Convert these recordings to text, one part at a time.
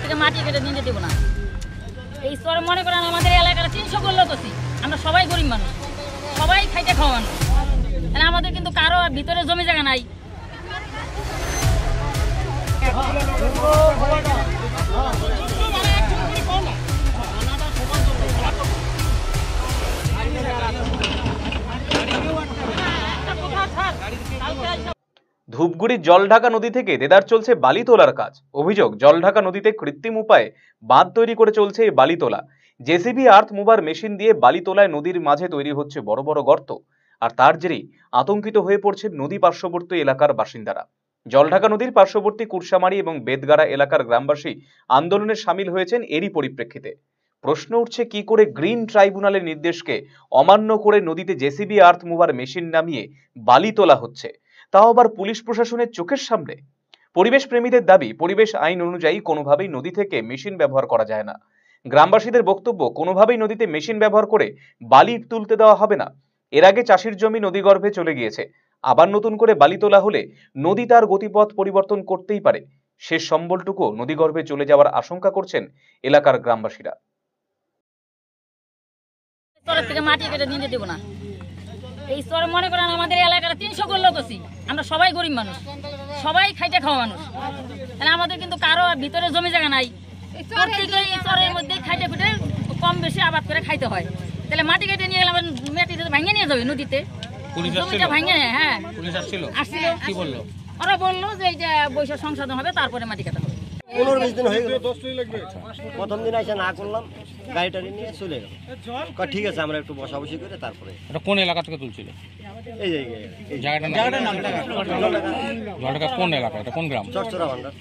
থেকে মাটি কেটে নিয়ে যেতে না। এই স্তরে মনে করেন আমাদের এলাকার 300 করলো তো, আমরা সবাই গরিব মানুষ, সবাই খাইতে খাওয়া মানুষ, আমাদের কিন্তু কারো ভিতরে জমি জায়গা নাই। ধূপগুড়ির জলঢাকা নদী থেকে দেদার চলছে বালি তোলার কাজ। অভিযোগ, জলঢাকা নদীতে কৃত্রিম উপায়ে বাঁধ তৈরি করে চলছে এই বালি তোলা। জেসিবি আর্থ মুভার মেশিন দিয়ে বালি তোলায় নদীর মাঝে তৈরি হচ্ছে বড় বড় গর্ত, আর তার জেরেই আতঙ্কিত হয়ে পড়ছে নদী পার্শ্ববর্তী এলাকার বাসিন্দারা। জলঢাকা নদীর পার্শ্ববর্তী কুরসামারি এবং বেদগাড়া এলাকার গ্রামবাসী আন্দোলনে সামিল হয়েছেন এরই পরিপ্রেক্ষিতে। প্রশ্ন উঠছে, কি করে গ্রিন ট্রাইব্যুনালের নির্দেশকে অমান্য করে নদীতে জেসিবি আর্থ মুভার মেশিন নামিয়ে বালি তোলা হচ্ছে, তাও আবার পুলিশ প্রশাসনের চোখের সামনে। পরিবেশ প্রেমীদের দাবি, পরিবেশ আইন অনুযায়ী কোনোভাবেই নদী থেকে মেশিন ব্যবহার করা যায় না। গ্রামবাসীদের বক্তব্য, কোনোভাবেই নদীতে মেশিন ব্যবহার করে বালি তুলতে দেওয়া হবে না। এর আগে চাষির জমি নদীগর্ভে চলে গিয়েছে, আবার নতুন করে বালি তোলা হলে নদী তার গতিপথ পরিবর্তন করতেই পারে। শেষ সম্বলটুকু নদীগর্ভে চলে যাওয়ার আশঙ্কা করছেন এলাকার গ্রামবাসীরা। থেকে মাটি কেটে নিয়ে যেতে না। এই স্তরে মনে করেন আমাদের এলাকার 300 করলো তো, আমরা সবাই গরিব মানুষ, সবাই খাইতে খাওয়া মানুষ, আমাদের কিন্তু কারো ভিতরে জমি জায়গা নাই। প্রত্যেকেই স্তরের মধ্যে খাইতে খুঁটে কম বেশি আবাদ করে খাইতে হয়। তাহলে মাটি কেটে নিয়ে গেলে মাটি ভাঙে নিয়ে যাবে নদীতে, জমিটা ভাঙে। হ্যাঁ, আসছিল। কি বললো? ওরা বললো যে এই যে বৈশাখ সংশোধন হবে, তারপরে মাটি কাটা হবে। 15-20 দিন হয়ে গেল। প্রথম দিন এসে না করলাম, গাড়িটা নিয়ে চলে গেল। ঠিক আছে, আমরা একটু বসাবসি করে তারপরে। এটা কোন এলাকা থেকে তুলছিল? এই জায়গাটার নাম জলঢাকা কোন এলাকা? এটা কোন গ্রাম? চরচরা ভান্ডার।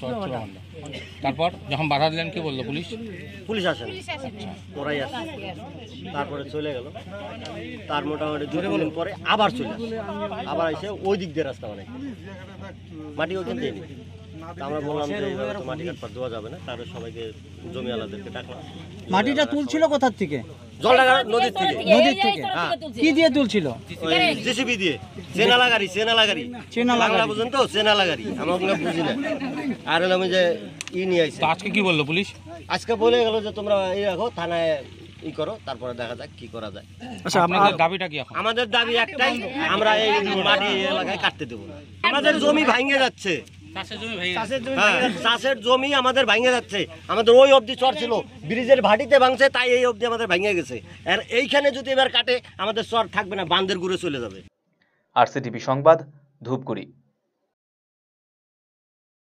তারপর যখন বাধা দিলেন কি বললো পুলিশ? পুলিশ আসেন, ওরাই আসে, তারপরে চলে গেল। তার মোটামুটি 2 দিন পরে আবার চলে আসে, আবার এসে ওই দিক দিয়ে রাস্তা বানাই মাটি ওখান দিয়ে। আমরা বললাম যে এইভাবে তো মাটি কাটপার দেওয়া যাবে না, তারপরে সবাইকে জমিওয়ালাদেরকে ডাকলাম। মাটিটা তুলছিল কোথা থেকে? জলঢাকা নদীর থেকে। নদীর থেকে? কি দিয়ে তুলছিল? জেসিবি দিয়ে। চেনালা গাড়ি বুঝেন তো, চেনালা গাড়ি, আমরা ওগুলো বুঝি না। আর হলাম যে নিয়ে আসছে। আজকে কি বললো পুলিশ? আজকে বলে গেল যে তোমরা এই রাখো, থানায় করো, তারপরে দেখা যাক কি করা যায়। আচ্ছা, আপনাদের দাবিটা কি এখন? আমাদের দাবি একটাই, আমরা এই মাটি এলাকায় কাটতে দেবো না। আমাদের জমি ভাঙে যাচ্ছে, চাষের জমি আমাদের ভাঙে যাচ্ছে। আমাদের ওই অবধি চর ছিল, ব্রিজের ভাটিতে ভাঙছে, তাই এই অবধি আমাদের ভাঙে গেছে। আর এইখানে যদি এবার কাটে, আমাদের চর থাকবে না, বাঁধের ঘুরে চলে যাবে। RCTV সংবাদ, ধূপগুড়ি।